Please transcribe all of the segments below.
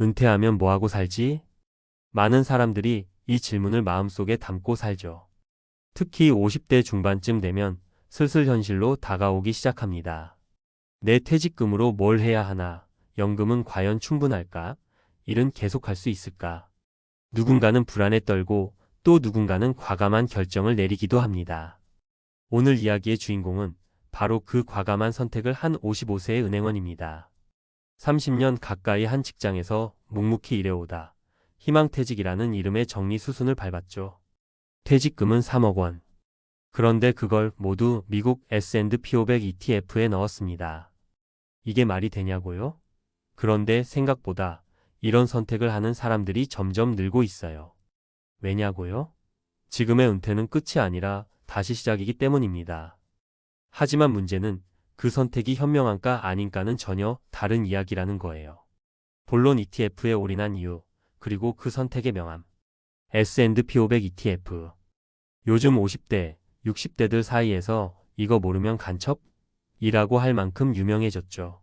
은퇴하면 뭐하고 살지? 많은 사람들이 이 질문을 마음속에 담고 살죠. 특히 50대 중반쯤 되면 슬슬 현실로 다가오기 시작합니다. 내 퇴직금으로 뭘 해야 하나? 연금은 과연 충분할까? 일은 계속할 수 있을까? 누군가는 불안에 떨고 또 누군가는 과감한 결정을 내리기도 합니다. 오늘 이야기의 주인공은 바로 그 과감한 선택을 한 55세의 은행원입니다. 30년 가까이 한 직장에서 묵묵히 일해오다 희망퇴직이라는 이름의 정리수순을 밟았죠. 퇴직금은 3억 원. 그런데 그걸 모두 미국 S&P 500 ETF에 넣었습니다. 이게 말이 되냐고요? 그런데 생각보다 이런 선택을 하는 사람들이 점점 늘고 있어요. 왜냐고요? 지금의 은퇴는 끝이 아니라 다시 시작이기 때문입니다. 하지만 문제는 그 선택이 현명한가 아닌가는 전혀 다른 이야기라는 거예요. 본론 ETF에 올인한 이유, 그리고 그 선택의 명암. S&P 500 ETF. 요즘 50대, 60대들 사이에서 이거 모르면 간첩? 이라고 할 만큼 유명해졌죠.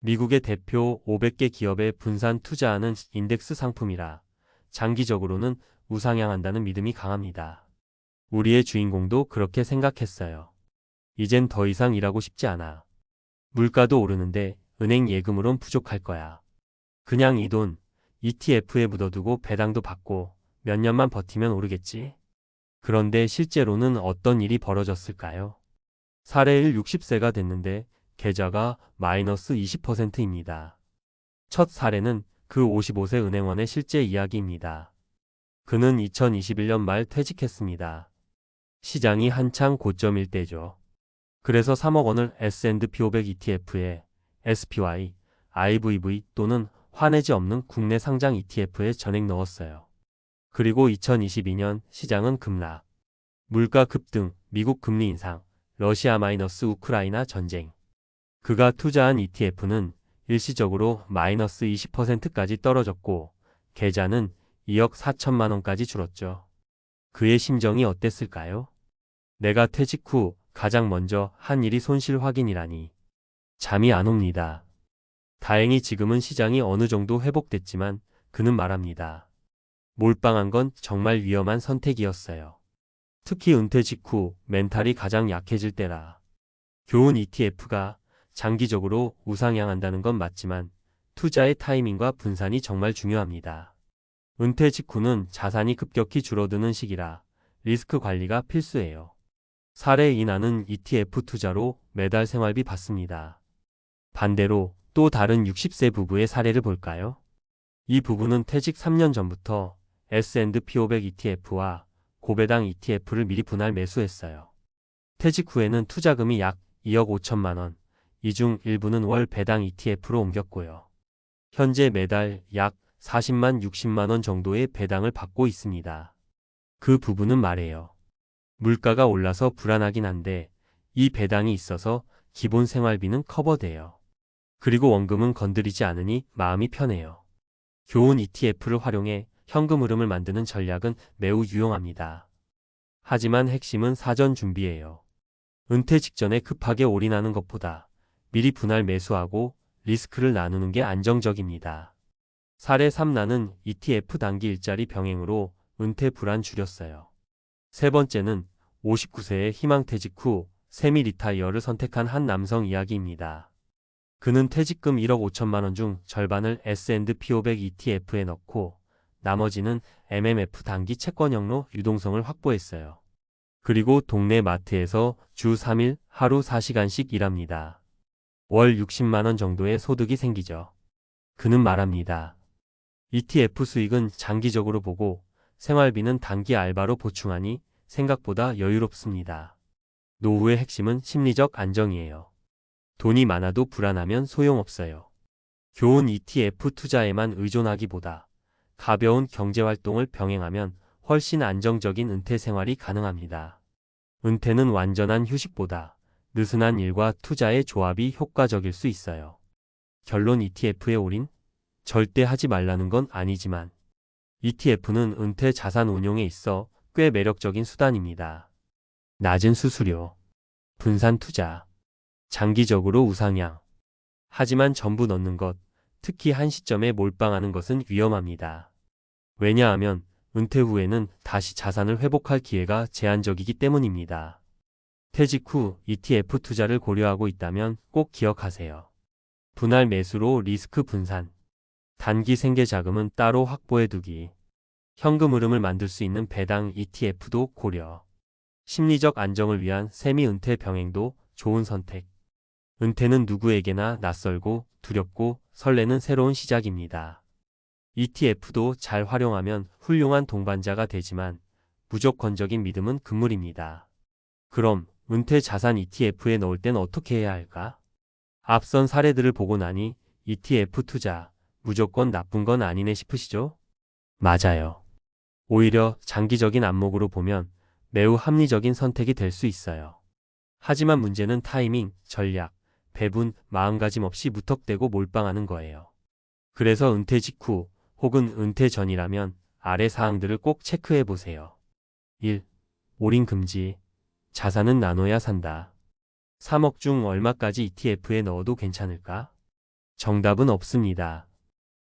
미국의 대표 500개 기업에 분산 투자하는 인덱스 상품이라 장기적으로는 우상향한다는 믿음이 강합니다. 우리의 주인공도 그렇게 생각했어요. 이젠 더 이상 일하고 싶지 않아. 물가도 오르는데 은행 예금으론 부족할 거야. 그냥 이 돈 ETF에 묻어두고 배당도 받고 몇 년만 버티면 오르겠지. 그런데 실제로는 어떤 일이 벌어졌을까요? 사례 1 60세가 됐는데 계좌가 마이너스 20%입니다. 첫 사례는 그 55세 은행원의 실제 이야기입니다. 그는 2021년 말 퇴직했습니다. 시장이 한창 고점일 때죠. 그래서 3억 원을 S&P 500 ETF에 SPY, IVV 또는 환해지 없는 국내 상장 ETF에 전액 넣었어요. 그리고 2022년 시장은 급락. 물가 급등, 미국 금리 인상, 러시아 마이너스 우크라이나 전쟁. 그가 투자한 ETF는 일시적으로 마이너스 20%까지 떨어졌고 계좌는 2억 4천만 원까지 줄었죠. 그의 심정이 어땠을까요? 내가 퇴직 후 가장 먼저 한 일이 손실 확인이라니. 잠이 안 옵니다. 다행히 지금은 시장이 어느 정도 회복됐지만 그는 말합니다. 몰빵한 건 정말 위험한 선택이었어요. 특히 은퇴 직후 멘탈이 가장 약해질 때라. 좋은 ETF가 장기적으로 우상향한다는 건 맞지만 투자의 타이밍과 분산이 정말 중요합니다. 은퇴 직후는 자산이 급격히 줄어드는 시기라 리스크 관리가 필수예요. 사례 2 나는 ETF 투자로 매달 생활비 받습니다. 반대로 또 다른 60세 부부의 사례를 볼까요? 이 부부는 퇴직 3년 전부터 S&P 500 ETF와 고배당 ETF를 미리 분할 매수했어요. 퇴직 후에는 투자금이 약 2억 5천만 원, 이 중 일부는 월 배당 ETF로 옮겼고요. 현재 매달 약 40만 60만 원 정도의 배당을 받고 있습니다. 그 부부는 말해요. 물가가 올라서 불안하긴 한데 이 배당이 있어서 기본 생활비는 커버돼요. 그리고 원금은 건드리지 않으니 마음이 편해요. 좋은 ETF를 활용해 현금 흐름을 만드는 전략은 매우 유용합니다. 하지만 핵심은 사전 준비예요. 은퇴 직전에 급하게 올인하는 것보다 미리 분할 매수하고 리스크를 나누는 게 안정적입니다. 사례 3 나는 ETF 단기 일자리 병행으로 은퇴 불안 줄였어요. 세 번째는 59세의 희망퇴직 후 세미 리타이어를 선택한 한 남성 이야기입니다. 그는 퇴직금 1억 5천만 원 중 절반을 S&P 500 ETF에 넣고 나머지는 MMF 단기 채권형로 유동성을 확보했어요. 그리고 동네 마트에서 주 3일 하루 4시간씩 일합니다. 월 60만 원 정도의 소득이 생기죠. 그는 말합니다. ETF 수익은 장기적으로 보고 생활비는 단기 알바로 보충하니 생각보다 여유롭습니다. 노후의 핵심은 심리적 안정이에요. 돈이 많아도 불안하면 소용없어요. 좋은 ETF 투자에만 의존하기보다 가벼운 경제활동을 병행하면 훨씬 안정적인 은퇴 생활이 가능합니다. 은퇴는 완전한 휴식보다 느슨한 일과 투자의 조합이 효과적일 수 있어요. 결론 ETF에 올인? 절대 하지 말라는 건 아니지만 ETF는 은퇴 자산 운용에 있어 꽤 매력적인 수단입니다. 낮은 수수료, 분산 투자, 장기적으로 우상향. 하지만 전부 넣는 것, 특히 한 시점에 몰빵하는 것은 위험합니다. 왜냐하면 은퇴 후에는 다시 자산을 회복할 기회가 제한적이기 때문입니다. 퇴직 후 ETF 투자를 고려하고 있다면 꼭 기억하세요. 분할 매수로 리스크 분산, 단기 생계 자금은 따로 확보해 두기, 현금 흐름을 만들 수 있는 배당 ETF도 고려, 심리적 안정을 위한 세미 은퇴 병행도 좋은 선택. 은퇴는 누구에게나 낯설고 두렵고 설레는 새로운 시작입니다. ETF도 잘 활용하면 훌륭한 동반자가 되지만 무조건적인 믿음은 금물입니다. 그럼 은퇴 자산 ETF에 넣을 땐 어떻게 해야 할까? 앞선 사례들을 보고 나니 ETF 투자 무조건 나쁜 건 아니네 싶으시죠? 맞아요. 오히려 장기적인 안목으로 보면 매우 합리적인 선택이 될 수 있어요. 하지만 문제는 타이밍, 전략, 배분, 마음가짐 없이 무턱대고 몰빵하는 거예요. 그래서 은퇴 직후 혹은 은퇴 전이라면 아래 사항들을 꼭 체크해 보세요. 1. 올인 금지. 자산은 나눠야 산다. 3억 중 얼마까지 ETF에 넣어도 괜찮을까? 정답은 없습니다.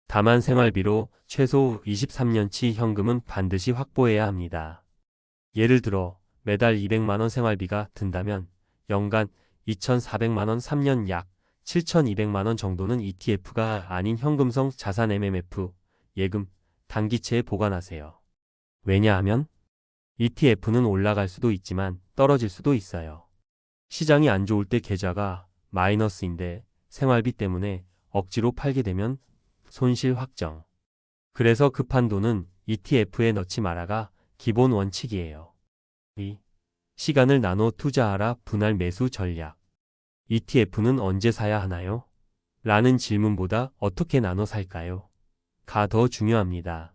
다만 생활비로 최소 23년치 현금은 반드시 확보해야 합니다. 예를 들어 매달 200만원 생활비가 든다면 연간 2,400만원 3년 약 7,200만원 정도는 ETF가 아닌 현금성 자산 MMF, 예금, 단기채에 보관하세요. 왜냐하면 ETF는 올라갈 수도 있지만 떨어질 수도 있어요. 시장이 안 좋을 때 계좌가 마이너스인데 생활비 때문에 억지로 팔게 되면 손실 확정. 그래서 급한 돈은 ETF에 넣지 말아가 기본 원칙이에요. 2. 시간을 나눠 투자하라 분할 매수 전략. ETF는 언제 사야 하나요? 라는 질문보다 어떻게 나눠 살까요? 가 더 중요합니다.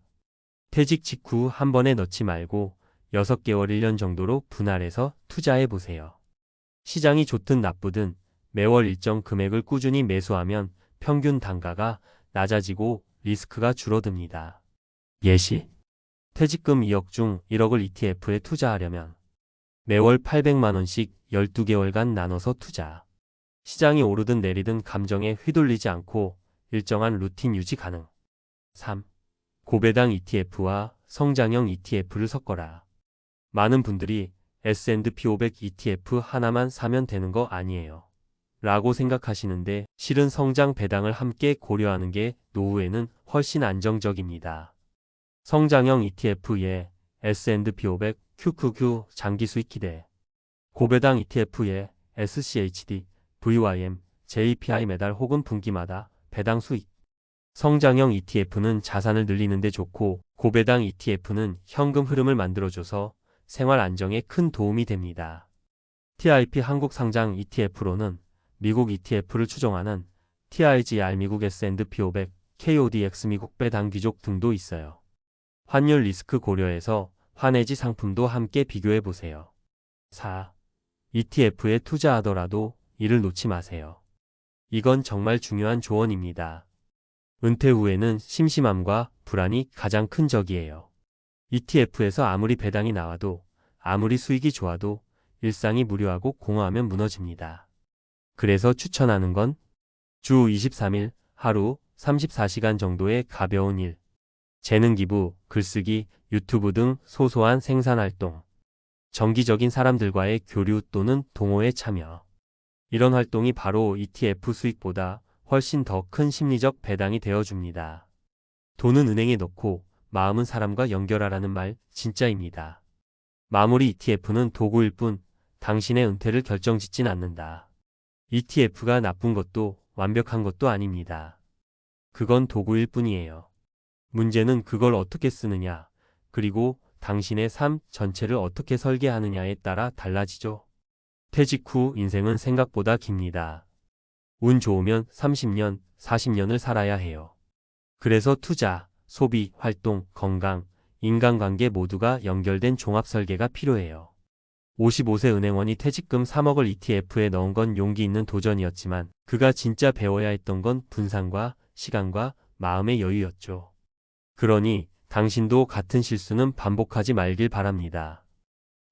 퇴직 직후 한 번에 넣지 말고 6개월 1년 정도로 분할해서 투자해 보세요. 시장이 좋든 나쁘든 매월 일정 금액을 꾸준히 매수하면 평균 단가가 낮아지고 리스크가 줄어듭니다. 예시. 퇴직금 2억 중 1억을 ETF에 투자하려면 매월 800만원씩 12개월간 나눠서 투자. 시장이 오르든 내리든 감정에 휘둘리지 않고 일정한 루틴 유지 가능. 3. 고배당 ETF와 성장형 ETF를 섞어라. 많은 분들이 S&P 500 ETF 하나만 사면 되는 거 아니에요. 라고 생각하시는데 실은 성장 배당을 함께 고려하는 게 노후에는 훨씬 안정적입니다. 성장형 ETF에 S&P 500 QQQ 장기 수익 기대, 고배당 ETF에 SCHD, VYM, JPI 매달 혹은 분기마다 배당 수익. 성장형 ETF는 자산을 늘리는 데 좋고 고배당 ETF는 현금 흐름을 만들어줘서 생활 안정에 큰 도움이 됩니다. TIP 한국 상장 ETF로는 미국 ETF를 추종하는 TIGR 미국 S&P 500, KODX 미국 배당 귀족 등도 있어요. 환율 리스크 고려해서 환해지 상품도 함께 비교해 보세요. 4. ETF에 투자하더라도 이를 놓지 마세요. 이건 정말 중요한 조언입니다. 은퇴 후에는 심심함과 불안이 가장 큰 적이에요. ETF에서 아무리 배당이 나와도 아무리 수익이 좋아도 일상이 무료하고 공허하면 무너집니다. 그래서 추천하는 건 주 23일 하루 34시간 정도의 가벼운 일, 재능 기부, 글쓰기, 유튜브 등 소소한 생산활동, 정기적인 사람들과의 교류 또는 동호회 참여. 이런 활동이 바로 ETF 수익보다 훨씬 더 큰 심리적 배당이 되어줍니다. 돈은 은행에 넣고 마음은 사람과 연결하라는 말 진짜입니다. 마무리 ETF는 도구일 뿐 당신의 은퇴를 결정짓진 않는다. ETF가 나쁜 것도 완벽한 것도 아닙니다. 그건 도구일 뿐이에요. 문제는 그걸 어떻게 쓰느냐, 그리고 당신의 삶 전체를 어떻게 설계하느냐에 따라 달라지죠. 퇴직 후 인생은 생각보다 깁니다. 운 좋으면 30년, 40년을 살아야 해요. 그래서 투자, 소비, 활동, 건강, 인간관계 모두가 연결된 종합 설계가 필요해요. 55세 은행원이 퇴직금 3억을 ETF에 넣은 건 용기 있는 도전이었지만 그가 진짜 배워야 했던 건 분산과 시간과 마음의 여유였죠. 그러니 당신도 같은 실수는 반복하지 말길 바랍니다.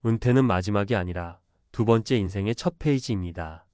은퇴는 마지막이 아니라 두 번째 인생의 첫 페이지입니다.